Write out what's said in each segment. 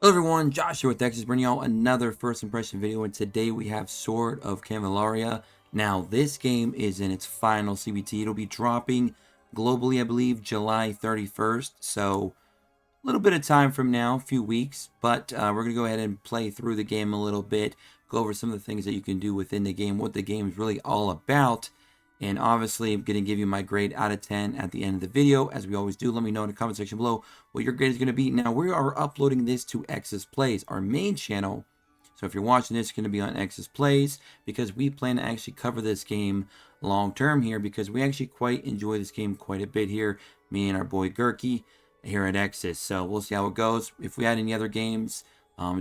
Hello everyone, Josh here with Texas bringing y'all another first impression video, and today we have Sword of Convallaria. Now this game is in its final CBT. It'll be dropping globally, I believe, July 31st, so a little bit of time from now, a few weeks, but we're going to go ahead and play through the game a little bit, go over some of the things that you can do within the game, what the game is really all about. And obviously, I'm going to give you my grade out of 10 at the end of the video. As we always do, let me know in the comment section below what your grade is going to be. Now, we are uploading this to X's Plays, our main channel. So if you're watching this, it's going to be on X's Plays, because we plan to actually cover this game long term here, because we actually quite enjoy this game quite a bit here, me and our boy Gurky here at X's. So we'll see how it goes. If we add any other games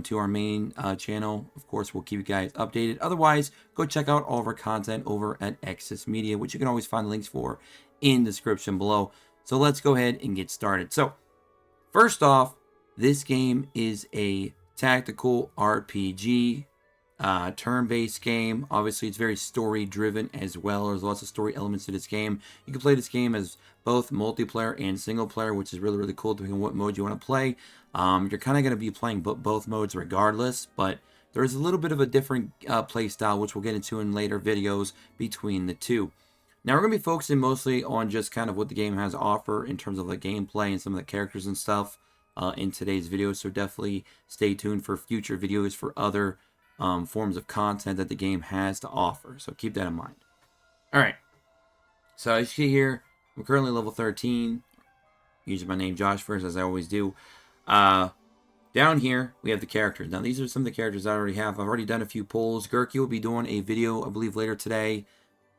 to our main channel, of course, we'll keep you guys updated. Otherwise, go check out all of our content over at X's Media, which you can always find links for in the description below. So let's go ahead and get started. So first off, this game is a tactical RPG, turn-based game. Obviously, it's very story-driven as well. There's lots of story elements to this game. You can play this game as both multiplayer and single player, which is really, really cool, depending on what mode you want to play. You're kind of going to be playing both modes regardless, but there is a little bit of a different play style, which we'll get into in later videos between the two. Now, we're going to be focusing mostly on just kind of what the game has to offer in terms of the gameplay and some of the characters and stuff in today's video, so definitely stay tuned for future videos for other forms of content that the game has to offer. So keep that in mind. All right. So as you see here, I'm currently level 13. Using my name Josh first, as I always do. Down here, we have the characters. Now, these are some of the characters I already have. I've already done a few polls. Gurky will be doing a video, I believe, later today.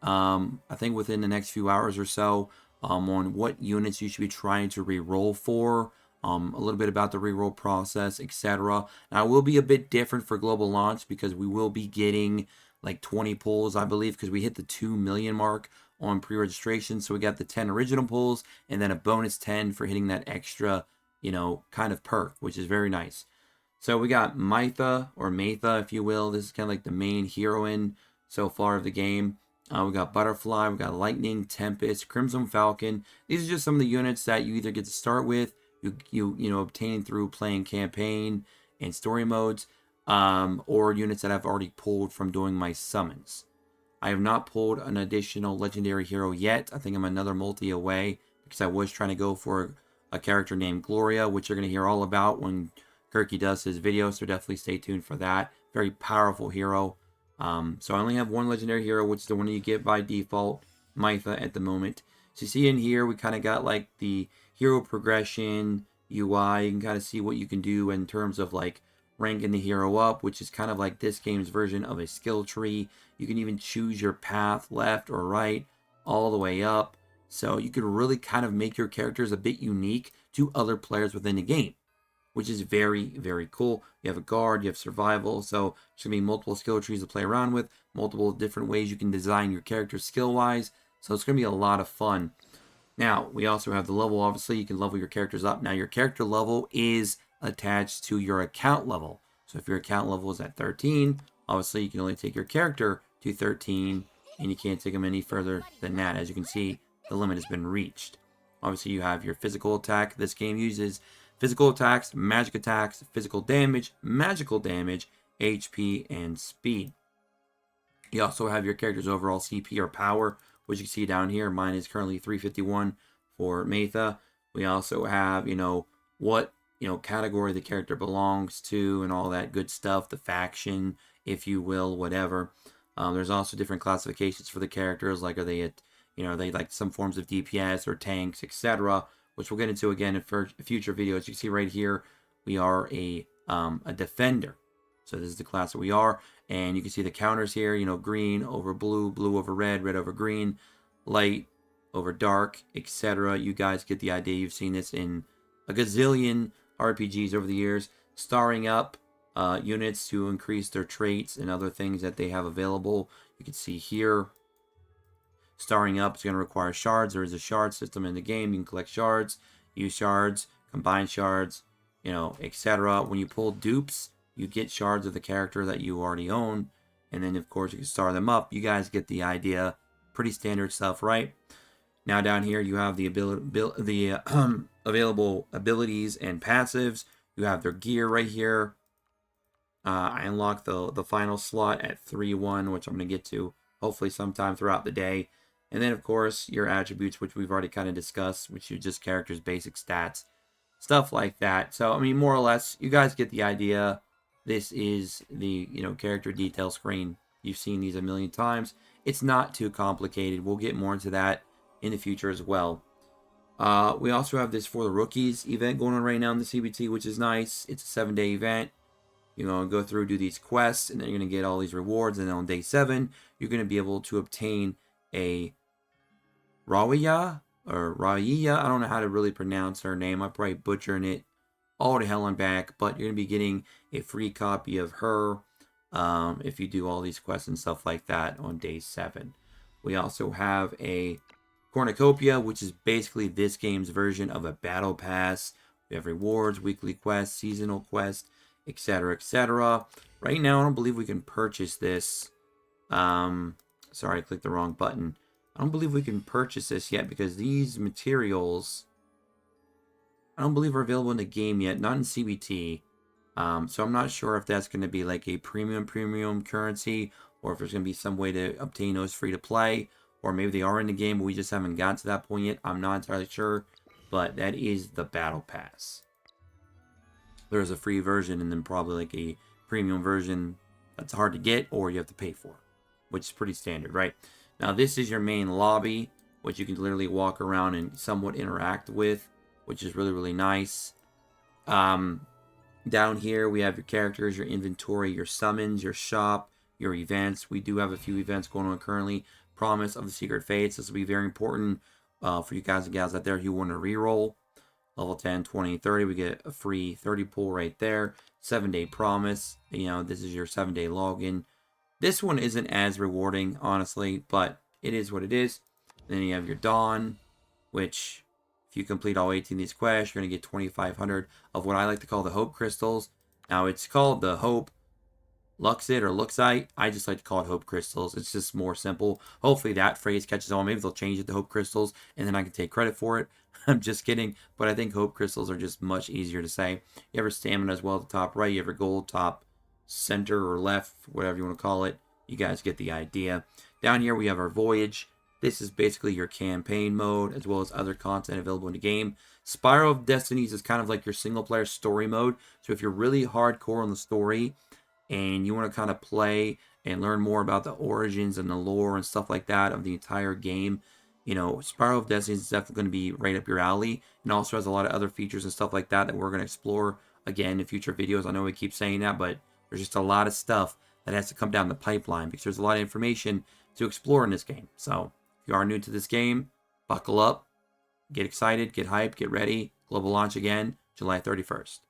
I think within the next few hours or so, on what units you should be trying to re-roll for. A little bit about the reroll process, etc. Now, it will be a bit different for global launch, because we will be getting like 20 pulls, I believe, because we hit the 2 million mark on pre-registration. So we got the 10 original pulls and then a bonus 10 for hitting that extra, kind of perk, which is very nice. So we got Mytha, or Matha, if you will. This is kind of like the main heroine so far of the game. We got Butterfly, we got Lightning, Tempest, Crimson Falcon. These are just some of the units that you either get to start with, you obtain through playing campaign and story modes, or units that I've already pulled from doing my summons. I have not pulled an additional legendary hero yet. I think I'm another multi away, because I was trying to go for a character named Gloria, which you're going to hear all about when Gurky does his video, so definitely stay tuned for that. Very powerful hero. So I only have one legendary hero, which is the one you get by default, Mytha, at the moment. So you see in here, we kind of got like the hero progression UI. You can kind of see what you can do in terms of like ranking the hero up, which is kind of like this game's version of a skill tree. You can even choose your path, left or right, all the way up. So you can really kind of make your characters a bit unique to other players within the game, which is very, very cool. You have a guard, you have survival, so there's going to be multiple skill trees to play around with, multiple different ways you can design your character skill-wise, so it's going to be a lot of fun. Now, we also have the level. Obviously, you can level your characters up. Now, your character level is attached to your account level. So if your account level is at 13, obviously you can only take your character to 13, and you can't take them any further than that. As you can see, the limit has been reached. Obviously, you have your physical attack. This game uses physical attacks, magic attacks, physical damage, magical damage, HP, and speed. You also have your character's overall CP or power, which you can see down here. Mine is currently 351 for Matha. We also have, what, category the character belongs to and all that good stuff, the faction, if you will, whatever. There's also different classifications for the characters, like are they like some forms of DPS or tanks, etc., which we'll get into again in future videos. You can see right here, we are a defender. So this is the class that we are. And you can see the counters here, green over blue, blue over red, red over green, light over dark, etc. You guys get the idea. You've seen this in a gazillion RPGs over the years. Starring up units to increase their traits and other things that they have available. You can see here, starring up is going to require shards. There is a shard system in the game. You can collect shards, use shards, combine shards, etc. When you pull dupes, you get shards of the character that you already own. And then, of course, you can star them up. You guys get the idea. Pretty standard stuff, right? Now, down here, you have the available abilities and passives. You have their gear right here. I unlocked the final slot at 3-1, which I'm going to get to hopefully sometime throughout the day. And then, of course, your attributes, which we've already kind of discussed, which are just characters' basic stats, stuff like that. So, I mean, more or less, you guys get the idea. This is the, character detail screen. You've seen these a million times. It's not too complicated. We'll get more into that in the future as well. We also have this for the rookies event going on right now in the CBT, which is nice. It's a 7-day event. You're going to go through, do these quests, and then you're going to get all these rewards. And then on day 7, you're going to be able to obtain a Rawiya or Raiya. I don't know how to really pronounce her name. I'm probably butchering it all to hell and back. But you're going to be getting a free copy of her if you do all these quests and stuff like that on day 7. We also have a Cornucopia, which is basically this game's version of a battle pass. We have rewards, weekly quests, seasonal quests, etc., etc. Right now, I don't believe we can purchase this. Sorry, I clicked the wrong button. I don't believe we can purchase this yet because these materials, I don't believe are available in the game yet, not in CBT. So I'm not sure if that's going to be like a premium currency, or if there's going to be some way to obtain those free to play, or maybe they are in the game, but we just haven't gotten to that point yet. I'm not entirely sure, but that is the Battle Pass. There's a free version and then probably like a premium version that's hard to get or you have to pay for, which is pretty standard, right? Now, this is your main lobby, which you can literally walk around and somewhat interact with, which is really, really nice. Down here, we have your characters, your inventory, your summons, your shop, your events. We do have a few events going on currently. Promise of the Secret Fates. This will be very important for you guys and gals out there who want to reroll. Level 10, 20, 30. We get a free 30 pull right there. 7-day promise. This is your 7-day login. This one isn't as rewarding, honestly, but it is what it is. Then you have your Dawn, which if you complete all 18 of these quests, you're going to get 2,500 of what I like to call the Hope Crystals. Now, it's called the Hope Luxite or Luxite. I just like to call it Hope Crystals. It's just more simple. Hopefully that phrase catches on. Maybe they'll change it to Hope Crystals, and then I can take credit for it. I'm just kidding. But I think Hope Crystals are just much easier to say. You have your stamina as well at the top right. You have your gold top center or left, whatever you want to call it. You guys get the idea. Down here we have our Voyage. This is basically your campaign mode, as well as other content available in the game. Spiral of Destinies is kind of like your single-player story mode. So if you're really hardcore on the story, and you want to kind of play and learn more about the origins and the lore and stuff like that of the entire game, Spiral of Destiny is definitely going to be right up your alley, and also has a lot of other features and stuff like that we're going to explore again in future videos. I know we keep saying that, but there's just a lot of stuff that has to come down the pipeline because there's a lot of information to explore in this game. So if you are new to this game, buckle up, get excited, get hyped, get ready. Global launch again, July 31st.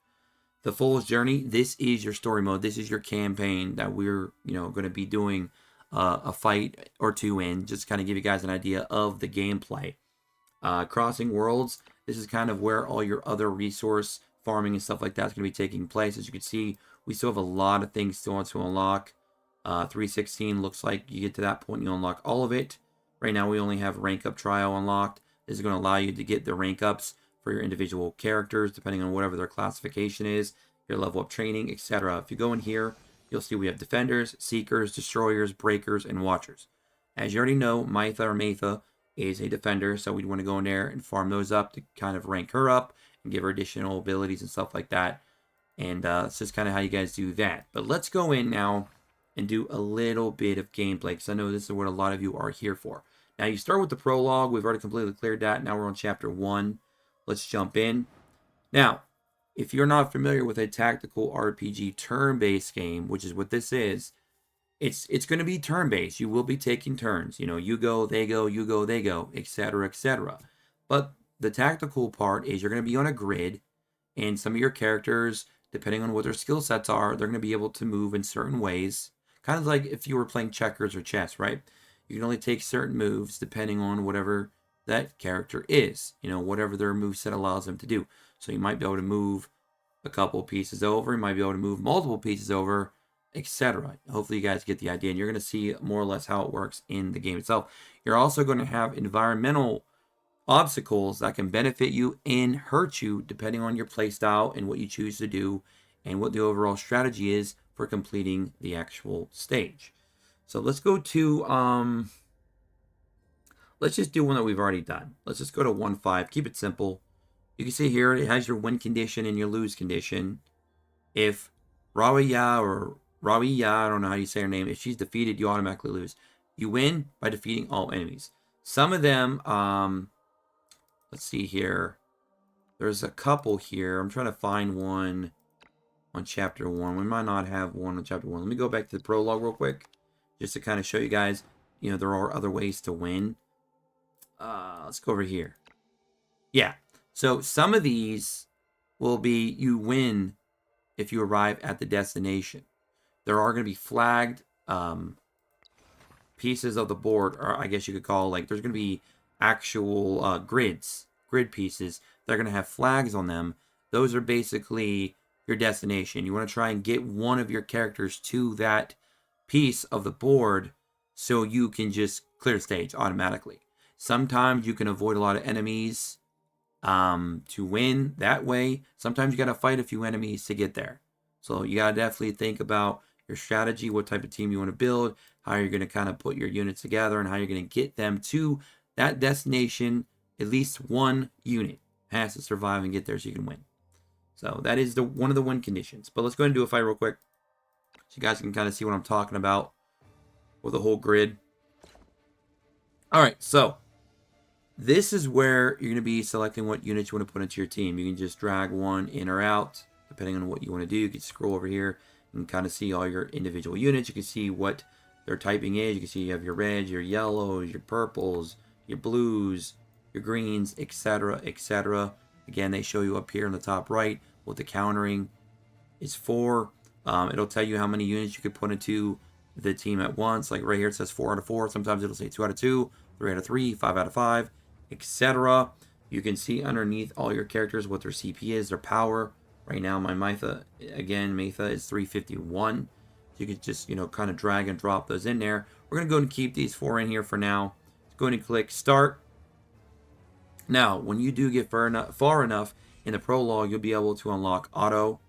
The Fool's Journey, this is your story mode. This is your campaign that we're, going to be doing a fight or two in, just kind of give you guys an idea of the gameplay. Crossing Worlds, this is kind of where all your other resource farming and stuff like that is going to be taking place. As you can see, we still have a lot of things still to unlock. 316 looks like you get to that point, you unlock all of it. Right now, we only have Rank Up Trial unlocked. This is going to allow you to get the rank ups for your individual characters, depending on whatever their classification is, your level up training, etc. If you go in here, you'll see we have Defenders, Seekers, Destroyers, Breakers, and Watchers. As you already know, Mytha or Matha is a Defender, so we'd want to go in there and farm those up to kind of rank her up and give her additional abilities and stuff like that. And that's just kind of how you guys do that. But let's go in now and do a little bit of gameplay, because I know this is what a lot of you are here for. Now, you start with the prologue. We've already completely cleared that. Now we're on Chapter 1. Let's jump in. Now, if you're not familiar with a tactical RPG turn-based game, which is what this is, it's going to be turn-based. You will be taking turns. You go, they go, you go, they go, etc., etc. But the tactical part is you're going to be on a grid, and some of your characters, depending on what their skill sets are, they're going to be able to move in certain ways. Kind of like if you were playing checkers or chess, right? You can only take certain moves depending on whatever that character is, whatever their moveset allows them to do. So you might be able to move a couple pieces over, you might be able to move multiple pieces over, etc. Hopefully you guys get the idea, and you're going to see more or less how it works in the game itself. You're also going to have environmental obstacles that can benefit you and hurt you depending on your playstyle and what you choose to do and what the overall strategy is for completing the actual stage. So let's go to let's just do one that we've already done. Let's just go to 1-5. Keep it simple. You can see here it has your win condition and your lose condition. If Rawiya or Rawiya, I don't know how you say her name, if she's defeated, you automatically lose. You win by defeating all enemies. Some of them, let's see here. There's a couple here. I'm trying to find one on chapter 1. We might not have one on chapter 1. Let me go back to the prologue real quick, just to kind of show you guys, you know, there are other ways to win. Let's go over here. Yeah. So some of these will be you win if you arrive at the destination. There are going to be flagged pieces of the board, or I guess you could call, like, there's going to be actual grid pieces that are going to have flags on them. Those are basically your destination. You want to try and get one of your characters to that piece of the board so you can just clear stage automatically. Sometimes you can avoid a lot of enemies to win that way. Sometimes you got to fight a few enemies to get there. So you got to definitely think about your strategy, what type of team you want to build, how you're going to kind of put your units together, and how you're going to get them to that destination. At least one unit has to survive and get there so you can win. So that is one of the win conditions. But let's go ahead and do a fight real quick so you guys can kind of see what I'm talking about with the whole grid. All right, so this is where you're going to be selecting what units you want to put into your team. You can just drag one in or out, depending on what you want to do. You can scroll over here and kind of see all your individual units. You can see what their typing is. You can see you have your reds, your yellows, your purples, your blues, your greens, etc., etc. Again, they show you up here in the top right what the countering is for. It'll tell you how many units you could put into the team at once. Like right here it says 4 out of 4. Sometimes it'll say 2 out of 2, 3 out of 3, 5 out of 5, etc. You can see underneath all your characters what their CP is, their power. Right now my Mytha is 351. So you can just, you know, kind of drag and drop those in there. We're going to go and keep these 4 in here for now. Let's go ahead and click start. Now, when you do get far enough in the prologue, you'll be able to unlock auto.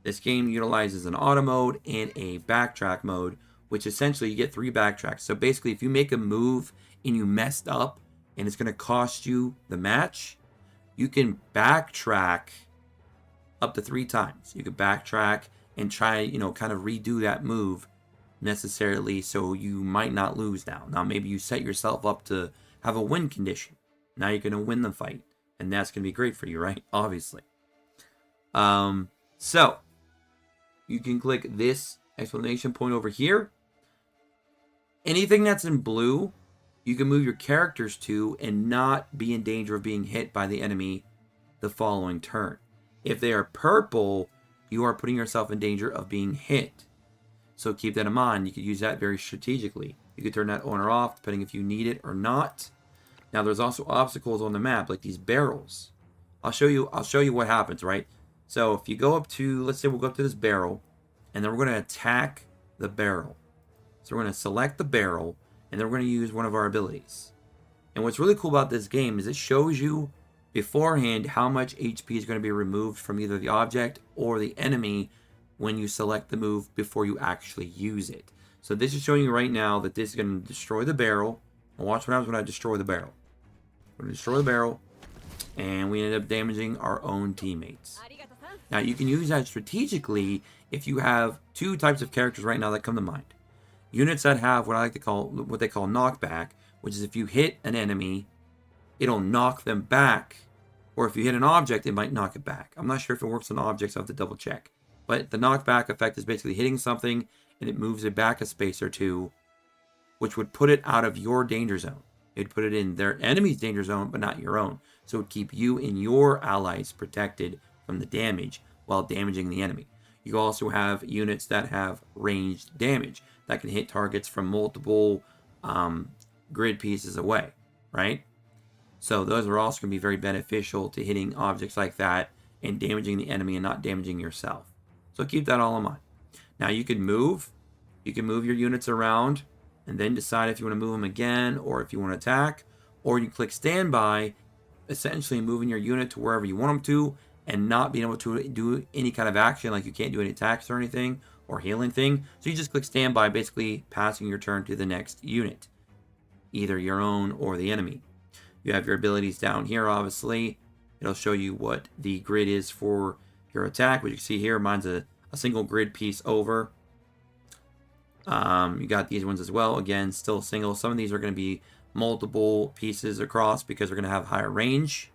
This game utilizes an auto mode and a backtrack mode, which essentially you get 3 backtracks. So basically, if you make a move and you messed up and it's going to cost you the match, you can backtrack up to 3 times. You could backtrack and try, you know, kind of redo that move necessarily so you might not lose now. Now, maybe you set yourself up to have a win condition. Now you're going to win the fight, and that's going to be great for you, right? Obviously. So, you can click this exclamation point over here. Anything that's in blue, you can move your characters to and not be in danger of being hit by the enemy the following turn. If they are purple, you are putting yourself in danger of being hit. So keep that in mind. You could use that very strategically. You could turn that on or off, depending if you need it or not. Now, there's also obstacles on the map, like these barrels. I'll show you what happens, right? So if you go up to, let's say we'll go up to this barrel, and then we're going to attack the barrel. So we're going to select the barrel, and then we're going to use one of our abilities. And what's really cool about this game is it shows you beforehand how much HP is going to be removed from either the object or the enemy when you select the move before you actually use it. So this is showing you right now that this is going to destroy the barrel. And watch what happens when I destroy the barrel. We're going to destroy the barrel, and we end up damaging our own teammates. Now, you can use that strategically if you have 2 types of characters right now that come to mind. Units that have what they call knockback, which is if you hit an enemy, it'll knock them back. Or if you hit an object, it might knock it back. I'm not sure if it works on objects, I'll have to double check. But the knockback effect is basically hitting something, and it moves it back a space or 2, which would put it out of your danger zone. It'd put it in their enemy's danger zone, but not your own. So it would keep you and your allies protected from the damage while damaging the enemy. You also have units that have ranged damage that can hit targets from multiple grid pieces away, right? So those are also going to be very beneficial to hitting objects like that and damaging the enemy and not damaging yourself. So keep that all in mind. Now you can move your units around and then decide if you want to move them again or if you want to attack, or you click standby, essentially moving your unit to wherever you want them to and not being able to do any kind of action, like you can't do any attacks or anything or healing thing. So you just click standby, basically passing your turn to the next unit, either your own or the enemy. You have your abilities down here, obviously. It'll show you what the grid is for your attack, which you can see here. Mine's a single grid piece over. You got these ones as well. Again, still single. Some of these are going to be multiple pieces across because they're going to have higher range.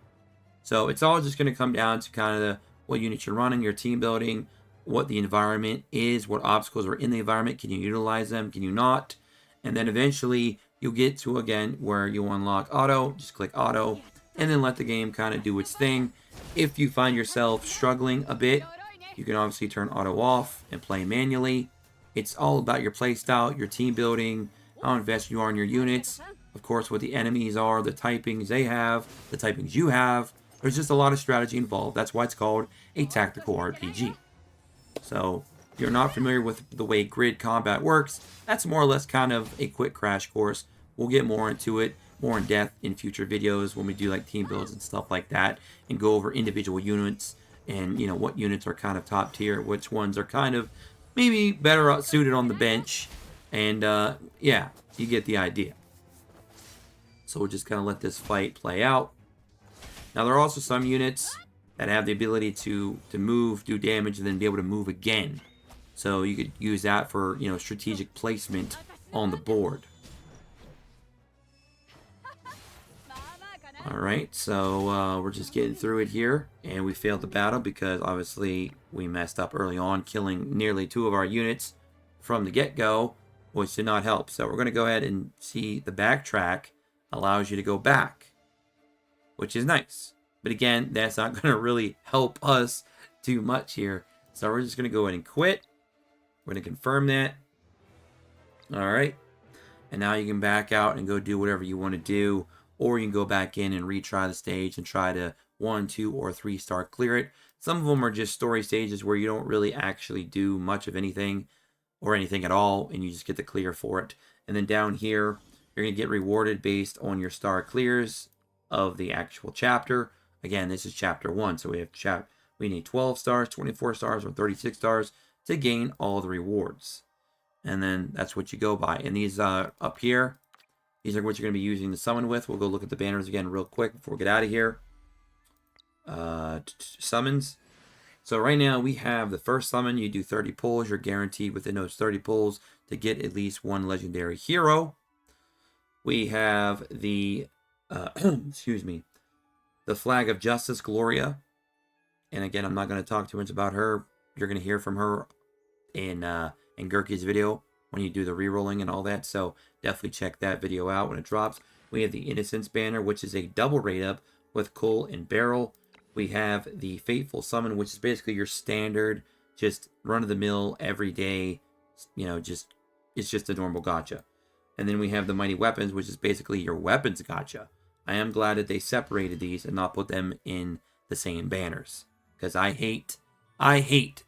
So it's all just going to come down to kind of what units you're running, your team building, what the environment is, what obstacles are in the environment. Can you utilize them? Can you not? And then eventually you'll get to, again, where you unlock auto. Just click auto and then let the game kind of do its thing. If you find yourself struggling a bit, you can obviously turn auto off and play manually. It's all about your playstyle, your team building, how invested you are in your units, of course, what the enemies are, the typings they have, the typings you have. There's just a lot of strategy involved. That's why it's called a tactical RPG. So if you're not familiar with the way grid combat works, that's more or less kind of a quick crash course. We'll get more into it, more in depth in future videos when we do like team builds and stuff like that, and go over individual units and, you know, what units are kind of top tier, which ones are kind of maybe better suited on the bench. And yeah, you get the idea. So we'll just kind of let this fight play out. Now there are also some units that have the ability to move, do damage, and then be able to move again. So you could use that for, you know, strategic placement on the board. Alright, so we're just getting through it here, and we failed the battle because obviously we messed up early on, killing nearly 2 of our units from the get-go, which did not help. So we're going to go ahead and see the backtrack allows you to go back, which is nice. But again, that's not going to really help us too much here. So we're just going to go ahead and quit. We're going to confirm that. Alright, and now you can back out and go do whatever you want to do. Or you can go back in and retry the stage and try to 1, 2, or 3-star clear it. Some of them are just story stages where you don't really actually do much of anything or anything at all, and you just get the clear for it. And then down here, you're going to get rewarded based on your star clears of the actual chapter. Again, this is chapter 1, so we need 12 stars, 24 stars, or 36 stars to gain all the rewards. And then that's what you go by. And these up here, these are what you're going to be using to summon with. We'll go look at the banners again real quick before we get out of here. Summons. So right now we have the first summon. You do 30 pulls. You're guaranteed within those 30 pulls to get at least 1 legendary hero. We have the, excuse me, the Flag of Justice, Gloria. And again, I'm not going to talk too much about her. You're going to hear from her in Gurky's video when you do the rerolling and all that. So definitely check that video out when it drops. We have the Innocence banner, which is a double rate up with Cull and Barrel. We have the Fateful Summon, which is basically your standard, just run-of-the-mill, everyday, you know, it's just a normal gacha. And then we have the Mighty Weapons, which is basically your weapons gacha. I am glad that they separated these and not put them in the same banners, because I hate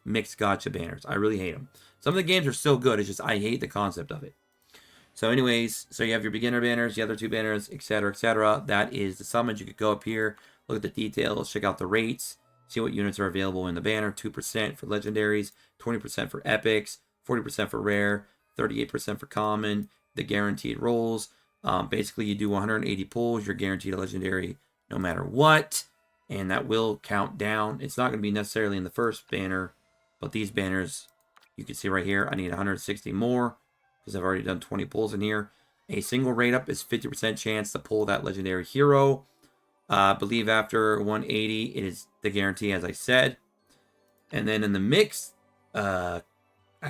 mixed gacha banners. I really hate them. Some of the games are still good. It's just I hate the concept of it. So anyways, so you have your beginner banners, the other 2 banners, etc., etc. That is the summons. You could go up here, look at the details, check out the rates, see what units are available in the banner. 2% for legendaries, 20% for epics, 40% for rare, 38% for common, the guaranteed rolls. Basically, you do 180 pulls, you're guaranteed a legendary no matter what, and that will count down. It's not going to be necessarily in the first banner, but these banners, you can see right here, I need 160 more because I've already done 20 pulls in here. A single rate up is 50% chance to pull that legendary hero. I believe after 180, it is the guarantee, as I said. And then in the mix, I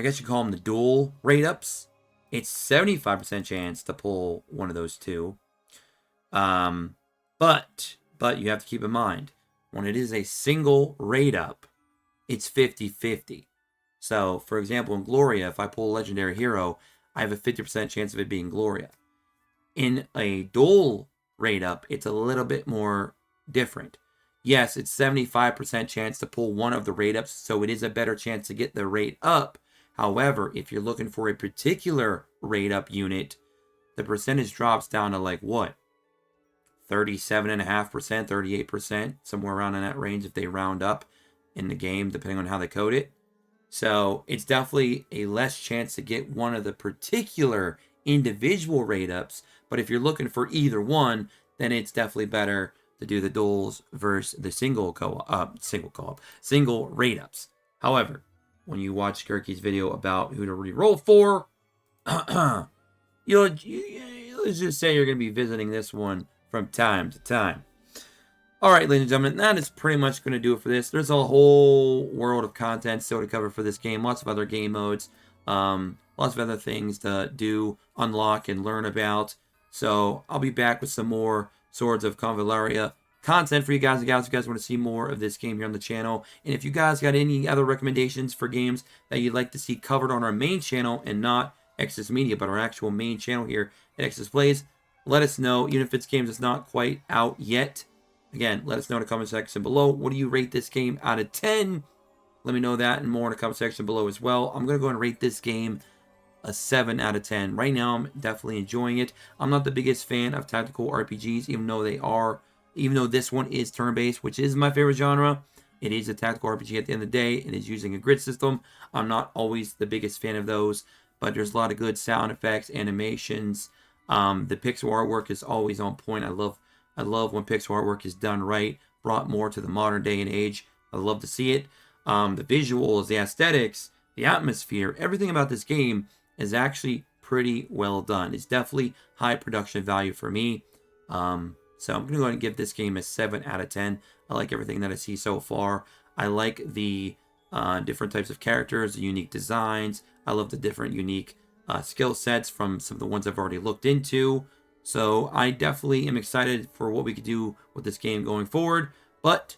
guess you call them the dual rate ups. It's 75% chance to pull one of those 2. But you have to keep in mind, when it is a single rate up, it's 50-50. So, for example, in Gloria, if I pull a legendary hero, I have a 50% chance of it being Gloria. In a dual rate up, it's a little bit more different. Yes, it's 75% chance to pull one of the rate ups, so it is a better chance to get the rate up. However, if you're looking for a particular rate up unit, the percentage drops down to like what? 37.5%, 38%, somewhere around in that range if they round up in the game, depending on how they code it. So it's definitely a less chance to get one of the particular individual rate ups. But if you're looking for either one, then it's definitely better to do the duels versus the single rate ups. However, when you watch Gerke's video about who to re-roll for, let's just say you're going to be visiting this one from time to time. All right, ladies and gentlemen, that is pretty much going to do it for this. There's a whole world of content still to cover for this game. Lots of other game modes. Lots of other things to do, unlock, and learn about. So I'll be back with some more Swords of Convallaria content for you guys and gals. If you guys want to see more of this game here on the channel. And if you guys got any other recommendations for games that you'd like to see covered on our main channel and not Excess Media, but our actual main channel here at Excess Plays, let us know. Even if it's games that's not quite out yet. Again, let us know in the comment section below. What do you rate this game out of 10? Let me know that and more in the comment section below as well. I'm going to go and rate this game a 7 out of 10. Right now, I'm definitely enjoying it. I'm not the biggest fan of tactical RPGs, even though this one is turn-based, which is my favorite genre. It is a tactical RPG at the end of the day. It is using a grid system. I'm not always the biggest fan of those, but there's a lot of good sound effects, animations. The pixel artwork is always on point. I love when pixel artwork is done right, brought more to the modern day and age. I love to see it. The visuals, the aesthetics, the atmosphere, everything about this game is actually pretty well done. It's definitely high production value for me. So I'm going to go ahead and give this game a 7 out of 10. I like everything that I see so far. I like the different types of characters, the unique designs. I love the different unique skill sets from some of the ones I've already looked into. So I definitely am excited for what we could do with this game going forward. But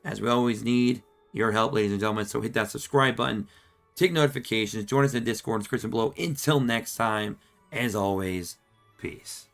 as we always need your help, ladies and gentlemen, so hit that subscribe button, take notifications, join us in Discord, description below. Until next time, as always, peace.